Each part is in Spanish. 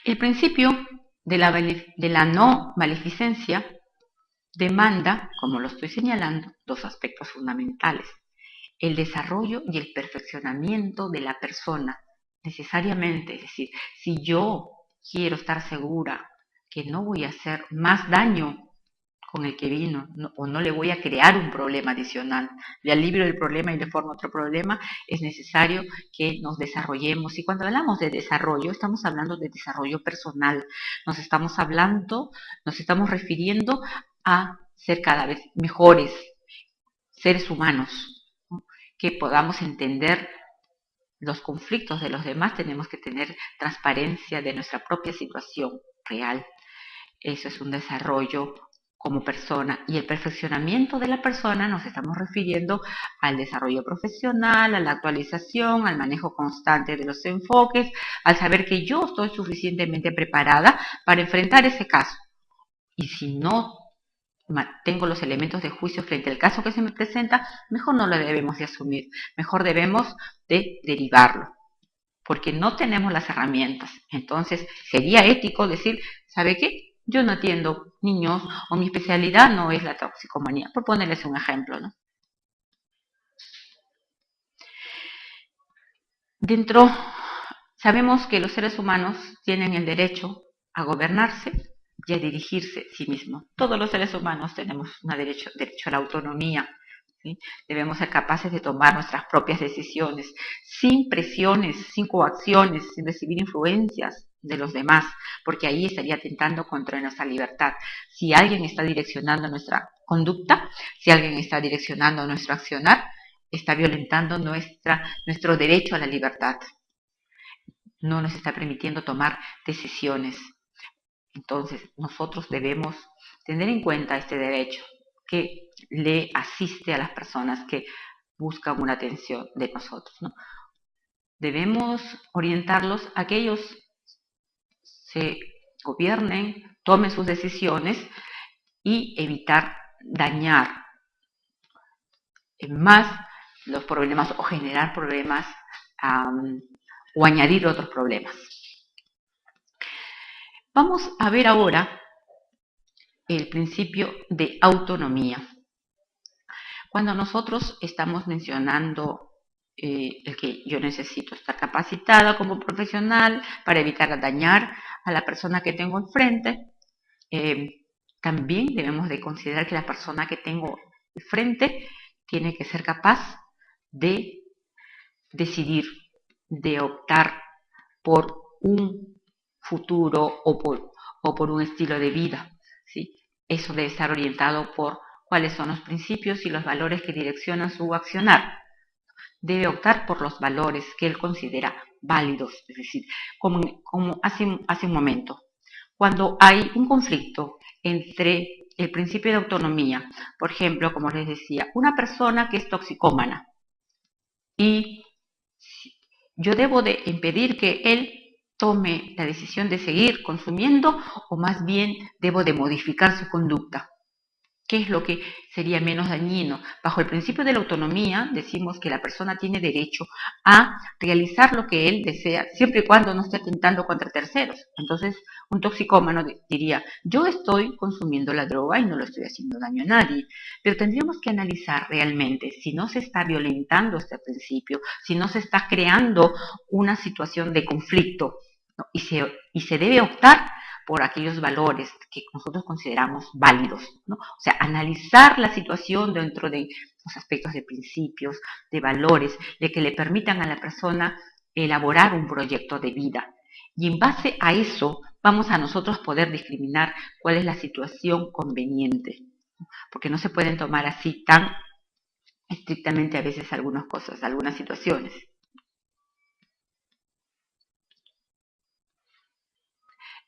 El principio de la no maleficencia demanda, como lo estoy señalando, dos aspectos fundamentales: el desarrollo y el perfeccionamiento de la persona, necesariamente. Es decir, si yo quiero estar segura que no voy a hacer más daño con el que vino, o no le voy a crear un problema adicional, le alivio el problema y le formo otro problema, es necesario que nos desarrollemos. Y cuando hablamos de desarrollo, estamos hablando de desarrollo personal, nos estamos refiriendo a ser cada vez mejores seres humanos, ¿no? Que podamos entender los conflictos de los demás. Tenemos que tener transparencia de nuestra propia situación real. Eso es un desarrollo como persona. Y el perfeccionamiento de la persona nos estamos refiriendo al desarrollo profesional, a la actualización, al manejo constante de los enfoques, al saber que yo estoy suficientemente preparada para enfrentar ese caso. Y si no tengo los elementos de juicio frente al caso que se me presenta, mejor no lo debemos de asumir, mejor debemos de derivarlo, porque no tenemos las herramientas. Entonces sería ético decir, ¿sabe qué? Yo no atiendo niños, o mi especialidad no es la toxicomanía, por ponerles un ejemplo, ¿no? Sabemos que los seres humanos tienen el derecho a gobernarse y a dirigirse a sí mismos. Todos los seres humanos tenemos un derecho a la autonomía, ¿sí? Debemos ser capaces de tomar nuestras propias decisiones, sin presiones, sin coacciones, sin recibir influencias de los demás, porque ahí estaría atentando contra nuestra libertad. Si alguien está direccionando nuestra conducta, si alguien está direccionando nuestro accionar, está violentando nuestro derecho a la libertad. No nos está permitiendo tomar decisiones. Entonces, nosotros debemos tener en cuenta este derecho que le asiste a las personas que buscan una atención de nosotros, ¿no? Debemos orientarlos a que ellos se gobiernen, tomen sus decisiones y evitar dañar más los problemas o generar problemas o añadir otros problemas. Vamos a ver ahora el principio de autonomía. Cuando nosotros estamos mencionando el que yo necesito estar capacitada como profesional para evitar dañar a la persona que tengo enfrente, también debemos de considerar que la persona que tengo enfrente tiene que ser capaz de decidir, de optar por un futuro o por un estilo de vida, ¿sí? Eso debe estar orientado por cuáles son los principios y los valores que direccionan su accionar. Debe optar por los valores que él considera válidos, es decir, como hace un momento, cuando hay un conflicto entre el principio de autonomía, por ejemplo, como les decía, una persona que es toxicómana, y yo debo de impedir que él tome la decisión de seguir consumiendo, o más bien debo de modificar su conducta. ¿Qué es lo que sería menos dañino? Bajo el principio de la autonomía decimos que la persona tiene derecho a realizar lo que él desea, siempre y cuando no esté atentando contra terceros. Entonces, un toxicómano diría, yo estoy consumiendo la droga y no lo estoy haciendo daño a nadie. Pero tendríamos que analizar realmente si no se está violentando este principio, si no se está creando una situación de conflicto, ¿no? Y se debe optar por aquellos valores que nosotros consideramos válidos, ¿no? O sea, analizar la situación dentro de los aspectos de principios, de valores, de que le permitan a la persona elaborar un proyecto de vida. Y en base a eso vamos a nosotros poder discriminar cuál es la situación conveniente, porque no se pueden tomar así tan estrictamente a veces algunas cosas, algunas situaciones.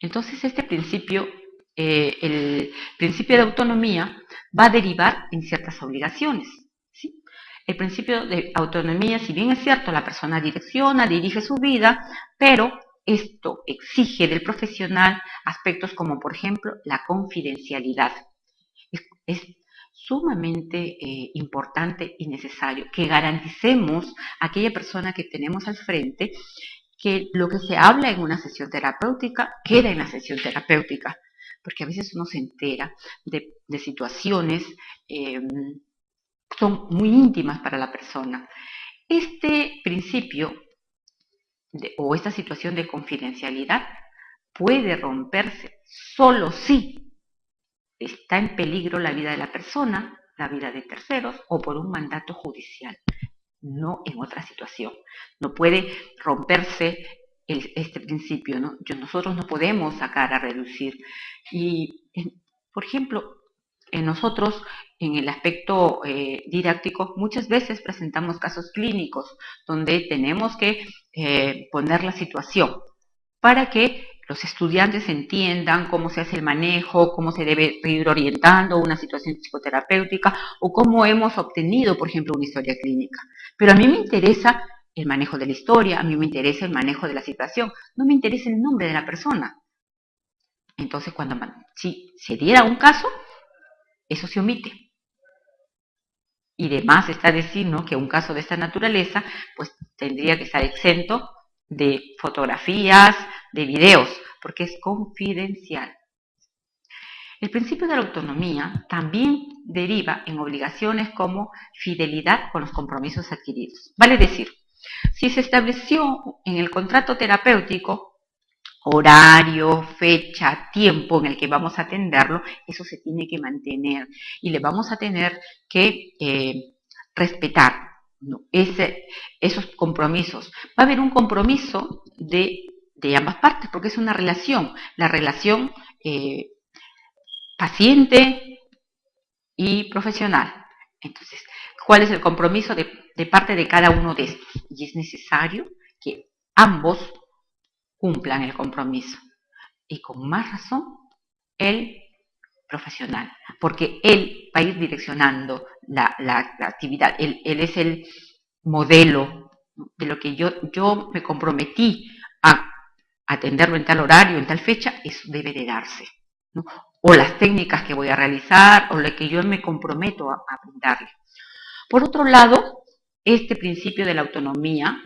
Entonces este principio, el principio de autonomía, va a derivar en ciertas obligaciones, ¿sí? El principio de autonomía, si bien es cierto, la persona direcciona, dirige su vida, pero esto exige del profesional aspectos como, por ejemplo, la confidencialidad. Es sumamente importante y necesario que garanticemos a aquella persona que tenemos al frente que lo que se habla en una sesión terapéutica queda en la sesión terapéutica, porque a veces uno se entera de situaciones son muy íntimas para la persona. Este principio o esta situación de confidencialidad puede romperse solo si está en peligro la vida de la persona, la vida de terceros o por un mandato judicial, no en otra situación. No puede romperse este principio, ¿no? Nosotros no podemos sacar a reducir. Y, por ejemplo, nosotros en el aspecto didáctico muchas veces presentamos casos clínicos donde tenemos que poner la situación para que los estudiantes entiendan cómo se hace el manejo, cómo se debe ir orientando una situación psicoterapéutica o cómo hemos obtenido, por ejemplo, una historia clínica. Pero a mí me interesa el manejo de la historia, a mí me interesa el manejo de la situación, no me interesa el nombre de la persona. Entonces, si se diera un caso, eso se omite. Y de más está decir, ¿no?, que un caso de esta naturaleza pues tendría que estar exento de fotografías, de videos, porque es confidencial. El principio de la autonomía también deriva en obligaciones como fidelidad con los compromisos adquiridos. Vale decir, si se estableció en el contrato terapéutico horario, fecha, tiempo en el que vamos a atenderlo, eso se tiene que mantener y le vamos a tener que respetar, ¿no?, esos compromisos. Va a haber un compromiso de ambas partes porque es una relación, la relación paciente y profesional. Entonces, ¿cuál es el compromiso de parte de cada uno de estos? Y es necesario que ambos cumplan el compromiso. Y con más razón, el profesional, porque él va a ir direccionando la actividad. Él es el modelo de lo que yo me comprometí a atenderlo en tal horario, en tal fecha, eso debe de darse, ¿no? O las técnicas que voy a realizar, o lo que yo me comprometo a brindarle. Por otro lado, este principio de la autonomía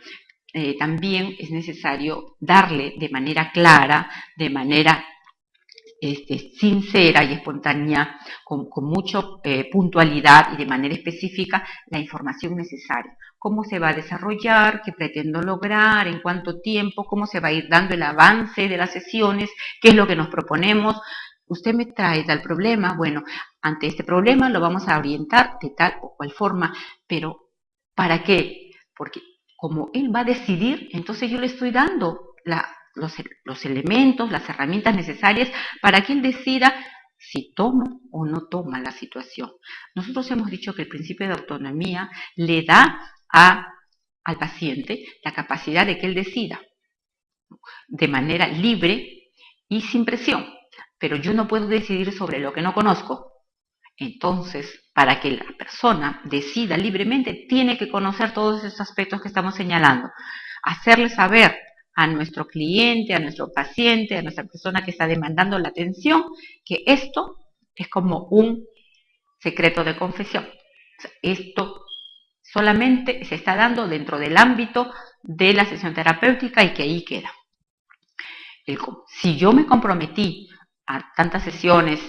también es necesario darle de manera clara, de manera sincera y espontánea, con mucha puntualidad y de manera específica, la información necesaria. Cómo se va a desarrollar, qué pretendo lograr, en cuánto tiempo, cómo se va a ir dando el avance de las sesiones, qué es lo que nos proponemos. Usted me trae tal problema, bueno, ante este problema lo vamos a orientar de tal o cual forma, pero ¿para qué? Porque como él va a decidir, entonces yo le estoy dando los elementos, las herramientas necesarias para que él decida si toma o no toma la situación. Nosotros hemos dicho que el principio de autonomía le da al paciente la capacidad de que él decida de manera libre y sin presión, pero yo no puedo decidir sobre lo que no conozco. Entonces, para que la persona decida libremente, tiene que conocer todos esos aspectos que estamos señalando, hacerle saber a nuestro cliente, a nuestro paciente, a nuestra persona que está demandando la atención, que esto es como un secreto de confesión. O sea, esto solamente se está dando dentro del ámbito de la sesión terapéutica y que ahí queda. Si yo me comprometí a tantas sesiones,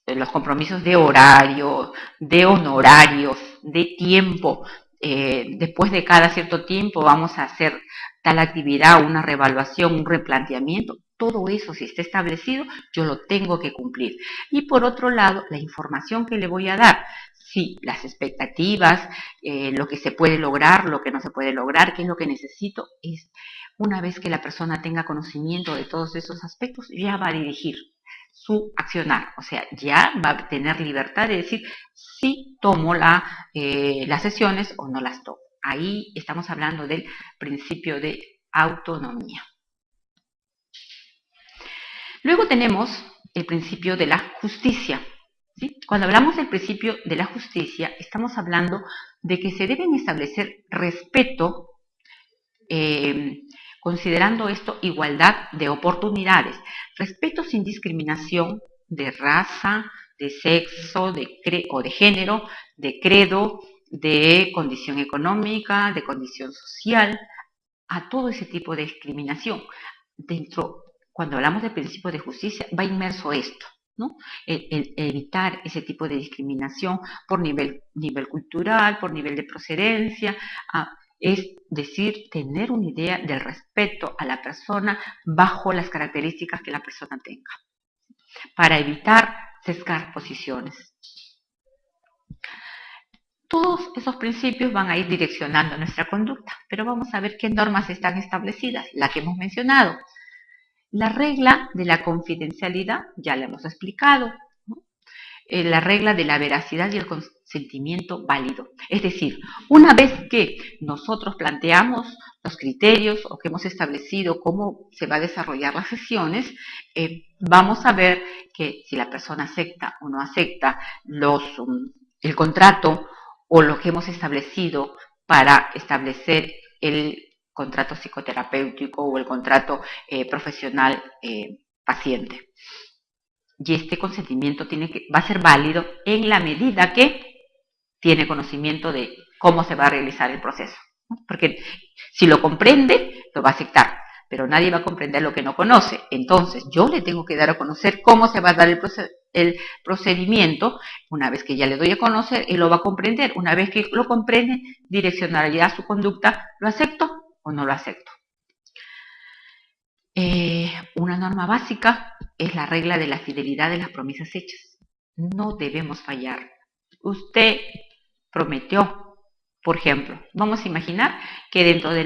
los compromisos de horario, de honorarios, de tiempo, después de cada cierto tiempo vamos a hacer tal actividad, una reevaluación, un replanteamiento, todo eso si está establecido, yo lo tengo que cumplir. Y por otro lado, la información que le voy a dar, sí, las expectativas, lo que se puede lograr, lo que no se puede lograr, qué es lo que necesito, es una vez que la persona tenga conocimiento de todos esos aspectos, ya va a dirigir su accionar, o sea, ya va a tener libertad de decir si tomo las sesiones o no las tomo. Ahí estamos hablando del principio de autonomía. Luego tenemos el principio de la justicia, ¿sí? Cuando hablamos del principio de la justicia, estamos hablando de que se deben establecer respeto, considerando esto igualdad de oportunidades, respeto sin discriminación de raza, de sexo, o de género, de credo, de condición económica, de condición social. a todo ese tipo de discriminación. Cuando hablamos de principio de justicia, va inmerso esto, ¿no? El evitar ese tipo de discriminación por nivel cultural, por nivel de procedencia, es decir, tener una idea del respeto a la persona bajo las características que la persona tenga, para evitar sesgar posiciones. Todos esos principios van a ir direccionando nuestra conducta, pero vamos a ver qué normas están establecidas, la que hemos mencionado. La regla de la confidencialidad, ya la hemos explicado, ¿no? La regla de la veracidad y el consentimiento válido. Es decir, una vez que nosotros planteamos los criterios o que hemos establecido cómo se va a desarrollar las sesiones, vamos a ver que si la persona acepta o no acepta el contrato o lo que hemos establecido para establecer el contrato psicoterapéutico o el contrato profesional paciente. Y este consentimiento va a ser válido en la medida que tiene conocimiento de cómo se va a realizar el proceso, ¿no? Porque si lo comprende, lo va a aceptar, pero nadie va a comprender lo que no conoce. Entonces, yo le tengo que dar a conocer cómo se va a dar el procedimiento. Una vez que ya le doy a conocer, él lo va a comprender. Una vez que lo comprende, direccionará su conducta, ¿lo acepto o no lo acepto? Una norma básica es la regla de la fidelidad de las promesas hechas. No debemos fallar. Usted prometió, por ejemplo, vamos a imaginar que dentro de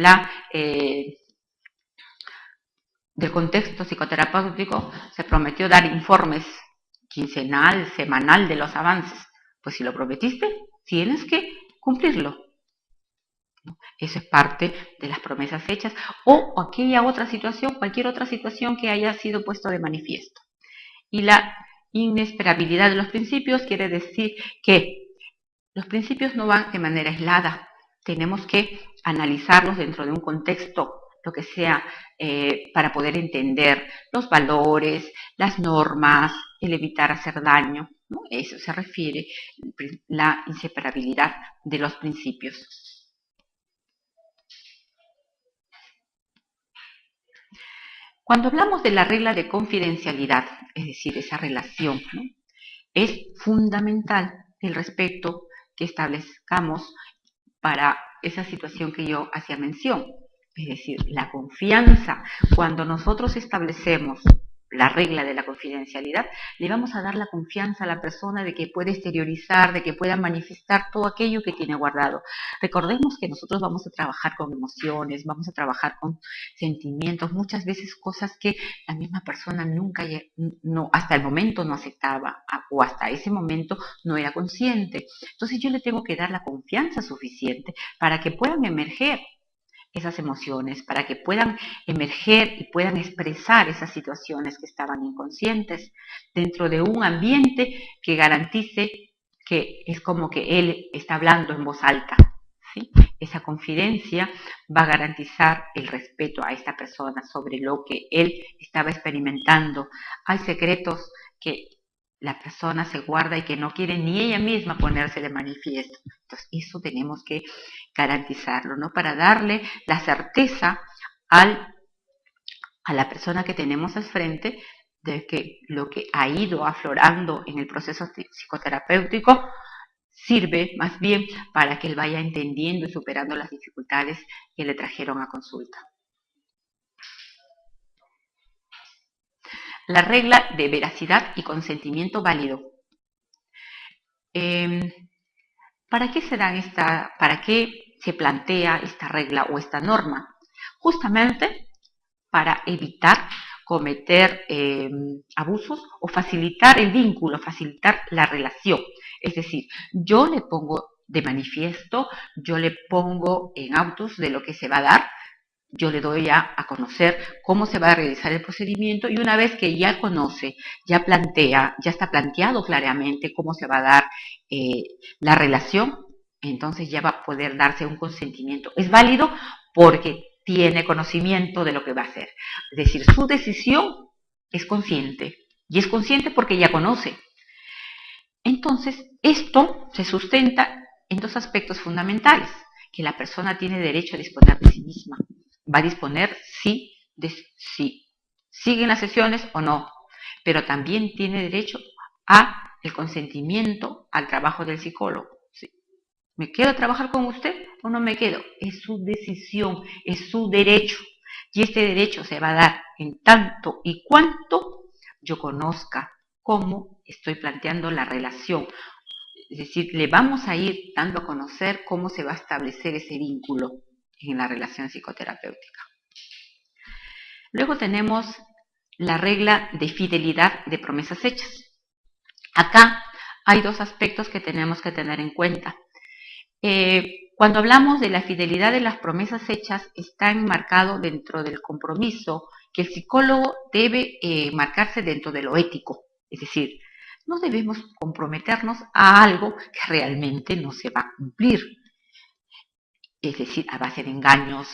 del contexto psicoterapéutico se prometió dar informes quincenal, semanal de los avances. Pues si lo prometiste, tienes que cumplirlo. Eso es parte de las promesas hechas o aquella otra situación, cualquier otra situación que haya sido puesto de manifiesto. Y la inesperabilidad de los principios quiere decir que los principios no van de manera aislada. Tenemos que analizarlos dentro de un contexto, lo que sea, para poder entender los valores, las normas, el evitar hacer daño, ¿no? Eso se refiere la inseparabilidad de los principios. Cuando hablamos de la regla de confidencialidad, es decir, esa relación, ¿no? Es fundamental el respeto que establezcamos para esa situación que yo hacía mención. Es decir, la confianza. Cuando nosotros establecemos la regla de la confidencialidad, le vamos a dar la confianza a la persona de que puede exteriorizar, de que pueda manifestar todo aquello que tiene guardado. Recordemos que nosotros vamos a trabajar con emociones, vamos a trabajar con sentimientos, muchas veces cosas que la misma persona nunca, hasta el momento no aceptaba o hasta ese momento no era consciente. Entonces yo le tengo que dar la confianza suficiente para que puedan emerger esas emociones, para que puedan emerger y puedan expresar esas situaciones que estaban inconscientes dentro de un ambiente que garantice que es como que él está hablando en voz alta, ¿sí? Esa confidencia va a garantizar el respeto a esta persona sobre lo que él estaba experimentando. Hay secretos que la persona se guarda y que no quiere ni ella misma ponerse de manifiesto. Entonces, eso tenemos que garantizarlo, ¿no? Para darle la certeza a la persona que tenemos al frente de que lo que ha ido aflorando en el proceso psicoterapéutico sirve más bien para que él vaya entendiendo y superando las dificultades que le trajeron a consulta. La regla de veracidad y consentimiento válido. ¿Para qué se plantea esta regla o esta norma? Justamente para evitar cometer abusos o facilitar el vínculo, facilitar la relación. Es decir, yo le pongo de manifiesto, yo le pongo en autos de lo que se va a dar, yo le doy a conocer cómo se va a realizar el procedimiento y una vez que ya conoce, ya plantea, ya está planteado claramente cómo se va a dar la relación, entonces ya va a poder darse un consentimiento. Es válido porque tiene conocimiento de lo que va a hacer. Es decir, su decisión es consciente y es consciente porque ya conoce. Entonces, esto se sustenta en dos aspectos fundamentales, que la persona tiene derecho a disponer de sí misma. va a disponer si siguen las sesiones o no, pero también tiene derecho a el consentimiento al trabajo del psicólogo. ¿Sí? ¿Me quedo a trabajar con usted o no me quedo? Es su decisión, es su derecho. Y este derecho se va a dar en tanto y cuanto yo conozca cómo estoy planteando la relación. Es decir, le vamos a ir dando a conocer cómo se va a establecer ese vínculo en la relación psicoterapéutica. Luego tenemos la regla de fidelidad de promesas hechas. Acá hay dos aspectos que tenemos que tener en cuenta. Cuando hablamos de la fidelidad de las promesas hechas, está enmarcado dentro del compromiso que el psicólogo debe marcarse dentro de lo ético. Es decir, no debemos comprometernos a algo que realmente no se va a cumplir. Es decir, a base de engaños,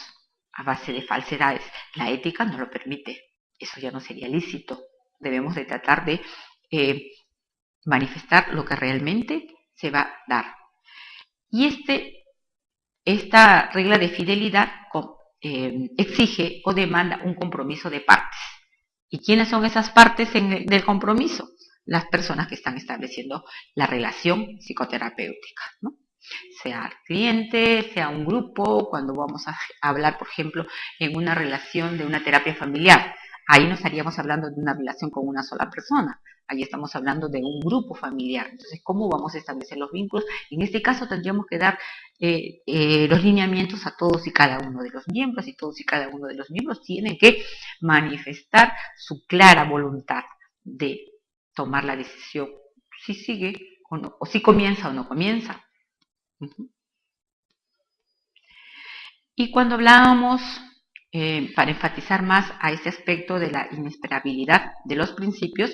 a base de falsedades. La ética no lo permite. Eso ya no sería lícito. Debemos de tratar de manifestar lo que realmente se va a dar. Y esta regla de fidelidad exige o demanda un compromiso de partes. ¿Y quiénes son esas partes del compromiso? Las personas que están estableciendo la relación psicoterapéutica, ¿no? Sea el cliente, sea un grupo, cuando vamos a hablar, por ejemplo, en una relación de una terapia familiar. Ahí no estaríamos hablando de una relación con una sola persona, ahí estamos hablando de un grupo familiar. Entonces, ¿cómo vamos a establecer los vínculos? En este caso tendríamos que dar los lineamientos a todos y cada uno de los miembros, y todos y cada uno de los miembros tienen que manifestar su clara voluntad de tomar la decisión, si sigue o no, o si comienza o no comienza. Y cuando hablábamos, para enfatizar más a ese aspecto de la inesperabilidad de los principios,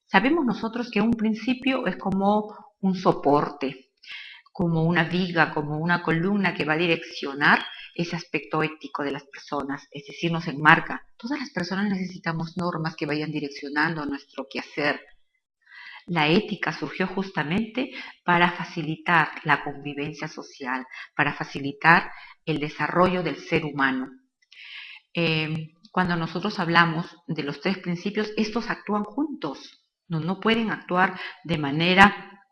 sabemos nosotros que un principio es como un soporte, como una viga, como una columna que va a direccionar ese aspecto ético de las personas, es decir, nos enmarca. Todas las personas necesitamos normas que vayan direccionando nuestro quehacer. La ética surgió justamente para facilitar la convivencia social, para facilitar el desarrollo del ser humano. Cuando nosotros hablamos de los tres principios, estos actúan juntos, no pueden actuar de manera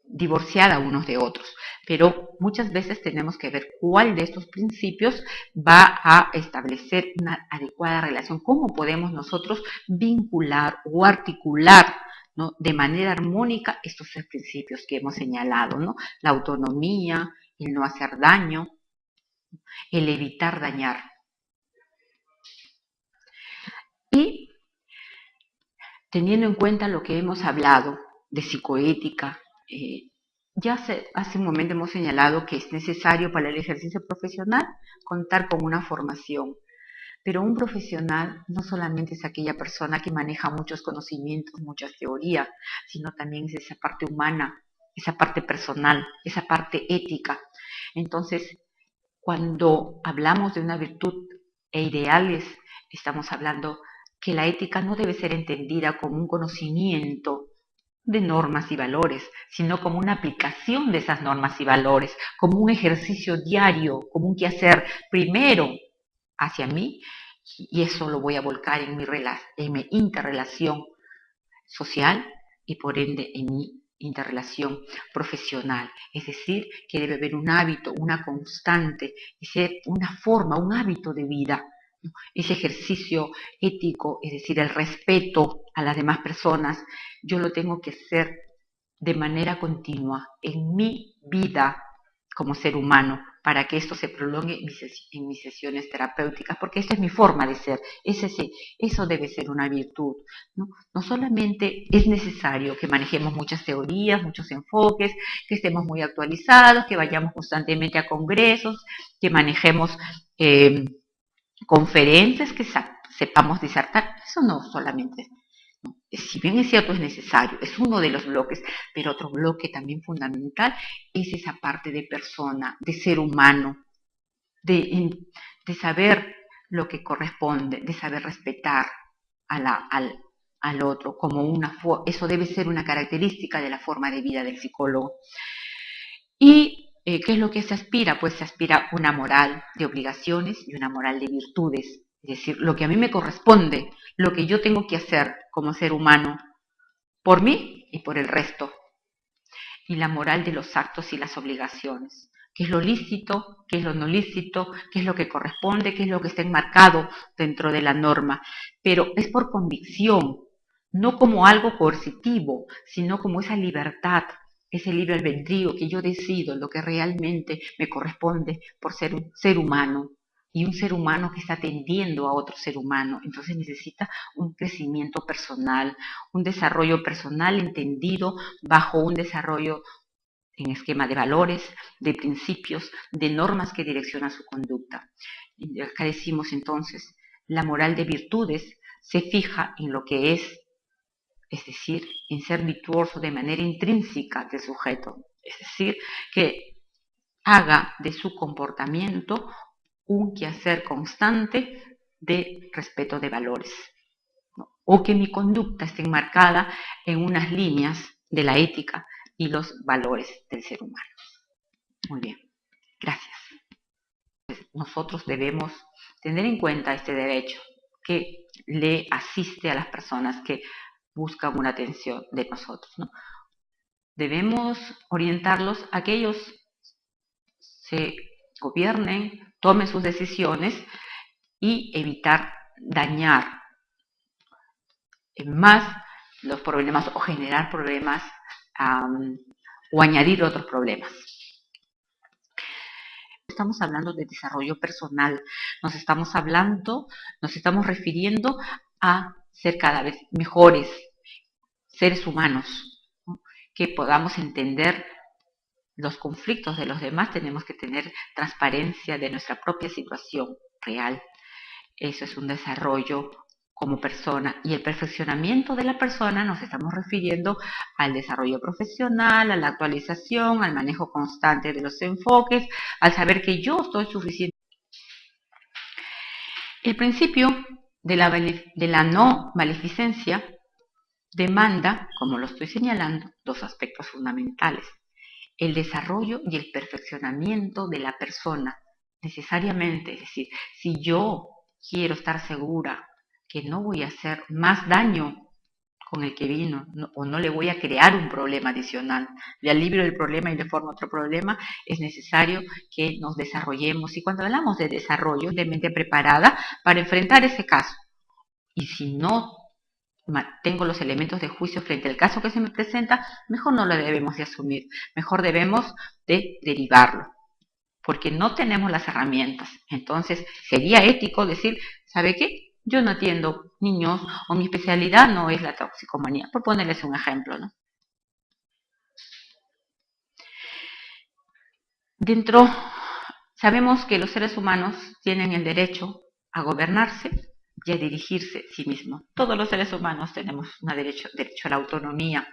divorciada unos de otros, pero muchas veces tenemos que ver cuál de estos principios va a establecer una adecuada relación, cómo podemos nosotros vincular o articular, ¿no?, de manera armónica estos tres principios que hemos señalado, ¿no? La autonomía, el no hacer daño, el evitar dañar. Y teniendo en cuenta lo que hemos hablado de psicoética, ya hace un momento hemos señalado que es necesario para el ejercicio profesional contar con una formación, pero un profesional no solamente es aquella persona que maneja muchos conocimientos, muchas teorías, sino también es esa parte humana, esa parte personal, esa parte ética. Entonces, cuando hablamos de una virtud e ideales, estamos hablando que la ética no debe ser entendida como un conocimiento de normas y valores, sino como una aplicación de esas normas y valores, como un ejercicio diario, como un quehacer primero hacia mí, y eso lo voy a volcar en mi interrelación social y por ende en mi interrelación profesional. Es decir, que debe haber un hábito, una constante, ser una forma, un hábito de vida. Ese ejercicio ético, es decir, el respeto a las demás personas, yo lo tengo que hacer de manera continua en mi vida como ser humano, para que esto se prolongue en mis sesiones terapéuticas, porque esta es mi forma de ser, eso debe ser una virtud, ¿no? No solamente es necesario que manejemos muchas teorías, muchos enfoques, que estemos muy actualizados, que vayamos constantemente a congresos, que manejemos conferencias, que sepamos disertar, eso no solamente, ¿no? Si bien es cierto, es necesario, es uno de los bloques, pero otro bloque también fundamental es esa parte de persona, de ser humano, de saber lo que corresponde, de saber respetar al otro, eso debe ser una característica de la forma de vida del psicólogo. Y ¿qué es lo que se aspira? Pues se aspira a una moral de obligaciones y una moral de virtudes. Es decir, lo que a mí me corresponde, lo que yo tengo que hacer como ser humano, por mí y por el resto. Y la moral de los actos y las obligaciones. ¿Qué es lo lícito? ¿Qué es lo no lícito? ¿Qué es lo que corresponde? ¿Qué es lo que está enmarcado dentro de la norma? Pero es por convicción, no como algo coercitivo, sino como esa libertad, ese libre albedrío que yo decido lo que realmente me corresponde por ser un ser humano. Y un ser humano que está atendiendo a otro ser humano. Entonces necesita un crecimiento personal, un desarrollo personal entendido bajo un desarrollo en esquema de valores, de principios, de normas que direccionan su conducta. Y acá decimos entonces, la moral de virtudes se fija en lo que es decir, en ser virtuoso de manera intrínseca del sujeto, es decir, que haga de su comportamiento un quehacer constante de respeto de valores, ¿no? O que mi conducta esté enmarcada en unas líneas de la ética y los valores del ser humano. Muy bien, gracias. Nosotros debemos tener en cuenta este derecho que le asiste a las personas que buscan una atención de nosotros, ¿no? Debemos orientarlos a que ellos se gobiernen, tomen sus decisiones y evitar dañar más los problemas o generar problemas o añadir otros problemas. Estamos hablando de desarrollo personal, nos estamos refiriendo a ser cada vez mejores seres humanos, ¿no? Que podamos entender los conflictos de los demás, tenemos que tener transparencia de nuestra propia situación real. Eso es un desarrollo como persona, y el perfeccionamiento de la persona nos estamos refiriendo al desarrollo profesional, a la actualización, al manejo constante de los enfoques, al saber que yo estoy suficiente. El principio de la no maleficencia demanda, como lo estoy señalando, dos aspectos fundamentales: el desarrollo y el perfeccionamiento de la persona, necesariamente. Es decir, si yo quiero estar segura que no voy a hacer más daño con el que vino, o no le voy a crear un problema adicional, le alivio el problema y le formo otro problema, es necesario que nos desarrollemos. Y cuando hablamos de desarrollo, de mente preparada para enfrentar ese caso. Y si no tengo los elementos de juicio frente al caso que se me presenta, mejor no lo debemos de asumir, mejor debemos de derivarlo, porque no tenemos las herramientas. Entonces sería ético decir, ¿sabe qué? Yo no atiendo niños, o mi especialidad no es la toxicomanía, por ponerles un ejemplo, ¿no? Sabemos que los seres humanos tienen el derecho a gobernarse y a dirigirse a sí mismos. Todos los seres humanos tenemos un derecho a la autonomía,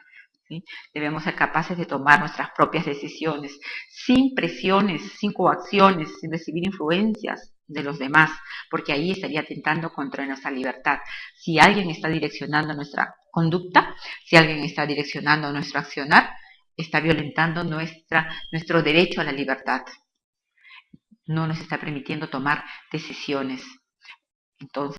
¿sí? Debemos ser capaces de tomar nuestras propias decisiones, sin presiones, sin coacciones, sin recibir influencias de los demás, porque ahí estaría atentando contra nuestra libertad. Si alguien está direccionando nuestra conducta, si alguien está direccionando nuestro accionar, está violentando nuestro derecho a la libertad. No nos está permitiendo tomar decisiones. Entonces,